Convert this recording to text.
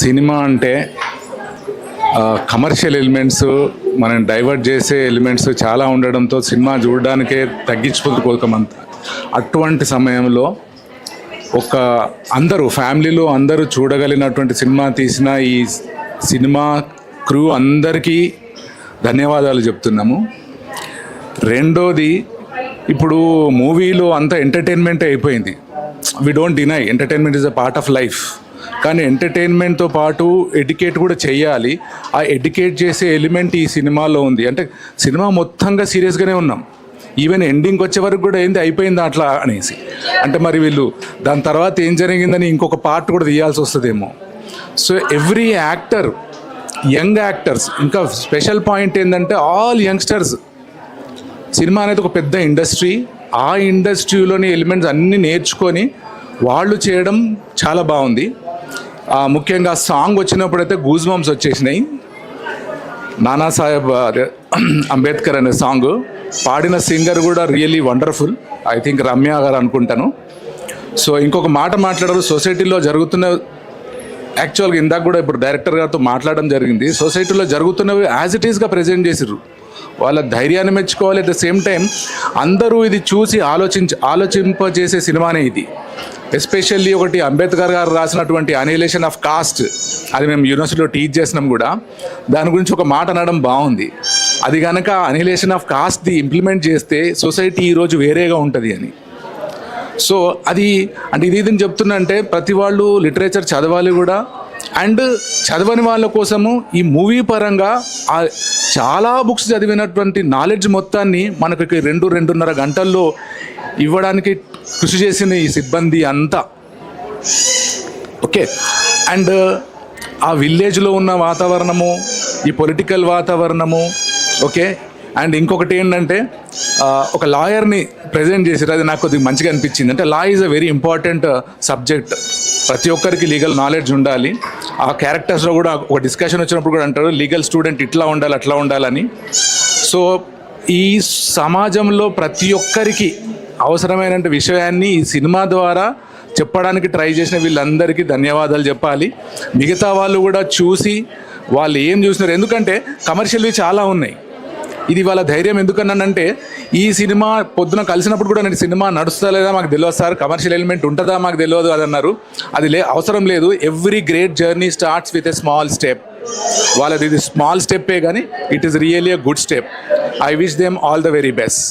Cinema అంటే commercial elements మనం divert చేసే ఎలిమెంట్స్ చాలా ఉండడంతో సినిమా చూడడానికే తగ్గించుకోమంత. అటువంటి సమయంలో అందరూ ఫ్యామిలీలో అందరూ చూడగలిగినటువంటి సినిమా తీసిన ఈ సినిమా క్రూ అందరికీ ధన్యవాదాలు చెప్తున్నాము. రెండోది, ఇప్పుడు మూవీలో అంత ఎంటర్టైన్మెంట్ అయిపోయింది. We don't deny entertainment is a part of life. కానీ ఎంటర్టైన్మెంట్తో పాటు ఎడ్యుకేట్ కూడా చేయాలి. ఆ ఎడ్యుకేట్ చేసే ఎలిమెంట్ ఈ సినిమాలో ఉంది. అంటే సినిమా మొత్తంగా సీరియస్గానే ఉన్నాం. ఈవెన్ ఎండింగ్కి వచ్చే వరకు కూడా ఏంది అయిపోయింది అట్లా అనేసి. అంటే మరి వీళ్ళు దాని తర్వాత ఏం జరిగిందని ఇంకొక పార్ట్ కూడా తీయాల్సి వస్తుందేమో. So every actor, young actors, ఇంకా స్పెషల్ పాయింట్ ఏంటంటే ఆల్ యంగ్స్టర్స్. సినిమా అనేది ఒక పెద్ద ఇండస్ట్రీ. ఆ ఇండస్ట్రీలోని ఎలిమెంట్స్ అన్నీ నేర్చుకొని వాళ్ళు చేయడం చాలా బాగుంది. ముఖ్యంగా సాంగ్ వచ్చినప్పుడైతే గూజ్ బంప్స్ వచ్చేసినాయి. నానాసాహెబ్ అంబేద్కర్ అనే సాంగ్ పాడిన సింగర్ కూడా really wonderful. I think Ramya గారు అనుకుంటాను. సో ఇంకొక మాట మాట్లాడారు, సొసైటీలో జరుగుతున్న, యాక్చువల్గా ఇందాక కూడా ఇప్పుడు డైరెక్టర్ గారితో మాట్లాడడం జరిగింది. సొసైటీలో జరుగుతున్నవి యాజ్ ఇట్ ఈస్గా ప్రజెంట్ చేసిర్రు. వాళ్ళ ధైర్యాన్ని మెచ్చుకోవాలి. అట్ ద సేమ్ టైం అందరూ ఇది చూసి ఆలోచింపజేసే సినిమానే ఇది. ఎస్పెషల్లీ ఒకటి అంబేద్కర్ గారు రాసినటువంటి అనిహిలేషన్ ఆఫ్ కాస్ట్, అది మేము యూనివర్సిటీలో టీచ్ చేసినాం కూడా. దాని గురించి ఒక మాట అనడం బాగుంది. అది కనుక అనిహిలేషన్ ఆఫ్ కాస్ట్ది ఇంప్లిమెంట్ చేస్తే సొసైటీ ఈరోజు వేరేగా ఉంటుంది అని. సో అది అంటే ఇది చెప్తున్నా అంటే ప్రతి వాళ్ళు లిటరేచర్ చదవాలి కూడా. అండ్ చదవని వాళ్ళ కోసము ఈ మూవీ పరంగా చాలా బుక్స్ చదివినటువంటి నాలెడ్జ్ మొత్తాన్ని మనకి 2-2.5 గంటల్లో ఇవ్వడానికి కృషి చేసిన ఈ సిబ్బంది అంతా ఓకే. అండ్ ఆ విలేజ్లో ఉన్న వాతావరణము, ఈ పొలిటికల్ వాతావరణము ఓకే. అండ్ ఇంకొకటి ఏంటంటే ఒక లాయర్ని ప్రజెంట్ చేసారు, అది నాకు కొద్దిగా మంచిగా అనిపించింది. అంటే law is a very important subject. ప్రతి ఒక్కరికి లీగల్ నాలెడ్జ్ ఉండాలి. ఆ క్యారెక్టర్స్లో కూడా ఒక డిస్కషన్ వచ్చినప్పుడు కూడా అంటారు లీగల్ స్టూడెంట్ ఇట్లా ఉండాలి అట్లా ఉండాలని. సో ఈ సమాజంలో ప్రతి ఒక్కరికి అవసరమైన విషయాన్ని ఈ సినిమా ద్వారా చెప్పడానికి ట్రై చేసిన వీళ్ళందరికీ ధన్యవాదాలు చెప్పాలి. మిగతా వాళ్ళు కూడా చూసి వాళ్ళు ఏం చూసినారు, ఎందుకంటే కమర్షియల్వి చాలా ఉన్నాయి. ఇది వాళ్ళ ధైర్యం ఎందుకన్నానంటే ఈ సినిమా పొద్దున కలిసినప్పుడు కూడా నేను సినిమా నడుస్తా లేదా మాకు తెలియదు సార్, కమర్షియల్ ఎలిమెంట్ ఉంటుందా మాకు తెలియదు అది అన్నారు. అది అవసరం లేదు. Every great journey starts with a small step. వాళ్ళది ఇది స్మాల్ స్టెప్పే కానీ it is really a good step. I wish them all the very best.